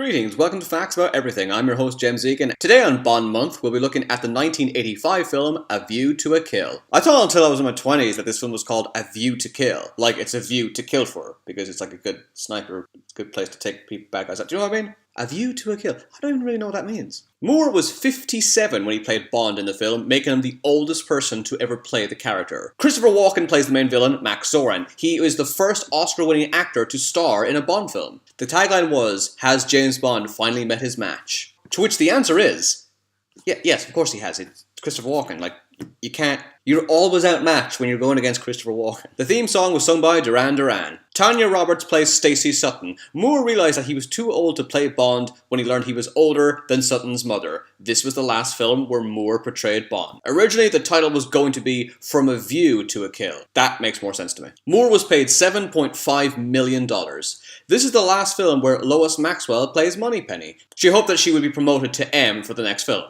Greetings, welcome to Facts About Everything. I'm your host, Jem Zeek, and today on Bond Month, we'll be looking at the 1985 film, A View to a Kill. I thought until I was in my 20s that this film was called A View to Kill, like it's a view to kill for, because it's like a good sniper, it's a good place to take people bad guys out. Do you know what I mean? A View to a Kill. I don't even really know what that means. Moore was 57 when he played Bond in the film, making him the oldest person to ever play the character. Christopher Walken plays the main villain, Max Zorin. He is the first Oscar-winning actor to star in a Bond film. The tagline was, "Has James Bond finally met his match?" To which the answer is, yes, of course he has. It's Christopher Walken. Like, you're always outmatched when you're going against Christopher Walken. The theme song was sung by Duran Duran. Tanya Roberts plays Stacey Sutton. Moore realized that he was too old to play Bond when he learned he was older than Sutton's mother. This was the last film where Moore portrayed Bond. Originally, the title was going to be From a View to a Kill. That makes more sense to me. Moore was paid $7.5 million. This is the last film where Lois Maxwell plays Moneypenny. She hoped that she would be promoted to M for the next film.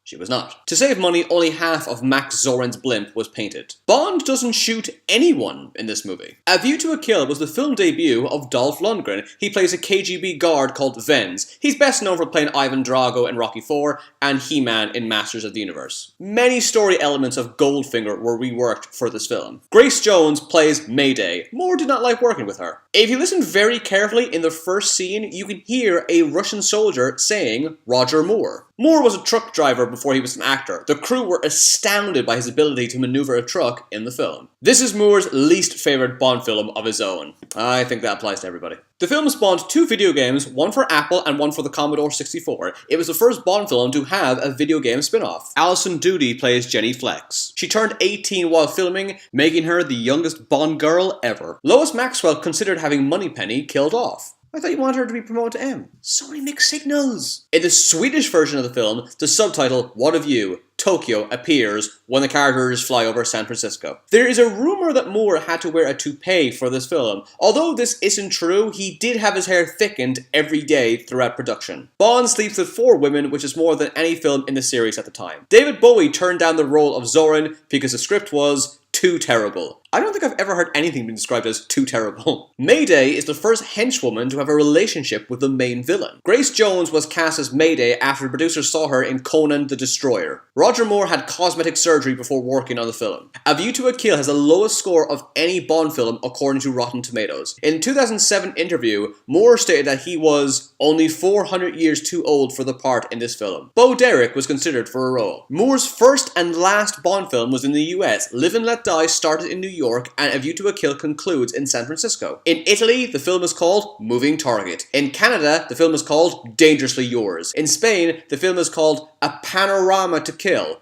She was not. To save money, only half of Max Zorin's blimp was painted. Bond doesn't shoot anyone in this movie. A View to a Kill was the film debut of Dolph Lundgren. He plays a KGB guard called Venz. He's best known for playing Ivan Drago in Rocky IV and He-Man in Masters of the Universe. Many story elements of Goldfinger were reworked for this film. Grace Jones plays Mayday. Moore did not like working with her. If you listen very carefully in the first scene, you can hear a Russian soldier saying Roger Moore. Moore was a truck driver before he was an actor. The crew were astounded by his ability to maneuver a truck in the film. This is Moore's least favorite Bond film of his own. I think that applies to everybody. The film spawned two video games, one for Apple and one for the Commodore 64. It was the first Bond film to have a video game spin-off. Alison Doody plays Jenny Flex. She turned 18 while filming, making her the youngest Bond girl ever. Lois Maxwell considered having Moneypenny killed off. I thought you wanted her to be promoted to M. So many mixed signals. In the Swedish version of the film, the subtitle, What of You? Tokyo appears when the characters fly over San Francisco. There is a rumor that Moore had to wear a toupee for this film. Although this isn't true, he did have his hair thickened every day throughout production. Bond sleeps with 4 women, which is more than any film in the series at the time. David Bowie turned down the role of Zorin because the script was too terrible. I don't think I've ever heard anything being described as too terrible. Mayday is the first henchwoman to have a relationship with the main villain. Grace Jones was cast as Mayday after the producers saw her in Conan the Destroyer. Roger Moore had cosmetic surgery before working on the film. A View to a Kill has the lowest score of any Bond film according to Rotten Tomatoes. In a 2007 interview, Moore stated that he was only 400 years too old for the part in this film. Bo Derek was considered for a role. Moore's first and last Bond film was in the US. Live and Let Die started in New York, and A View to a Kill concludes in San Francisco. In Italy, the film is called Moving Target. In Canada, the film is called Dangerously Yours. In Spain, the film is called A Panorama to Kill.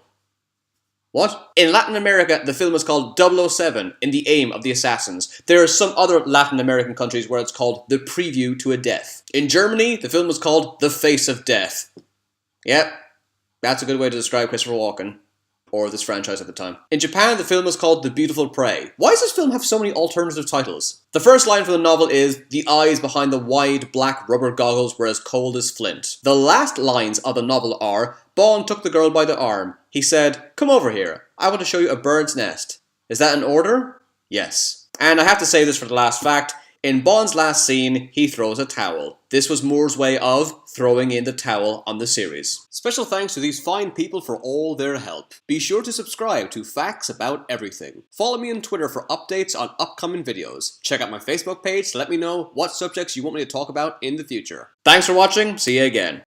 What? In Latin America, the film is called 007, In the Aim of the Assassins. There are some other Latin American countries where it's called The Preview to a Death. In Germany, the film is called The Face of Death. Yep, that's a good way to describe Christopher Walken. Or this franchise at the time. In Japan, the film is called The Beautiful Prey. Why does this film have so many alternative titles? The first line from the novel is, "The eyes behind the wide black rubber goggles were as cold as flint." The last lines of the novel are, Bond took the girl by the arm. He said, "Come over here. I want to show you a bird's nest." Is that an order? Yes. And I have to say this for the last fact. In Bond's last scene, he throws a towel. This was Moore's way of throwing in the towel on the series. Special thanks to these fine people for all their help. Be sure to subscribe to Facts About Everything. Follow me on Twitter for updates on upcoming videos. Check out my Facebook page to let me know what subjects you want me to talk about in the future. Thanks for watching. See you again.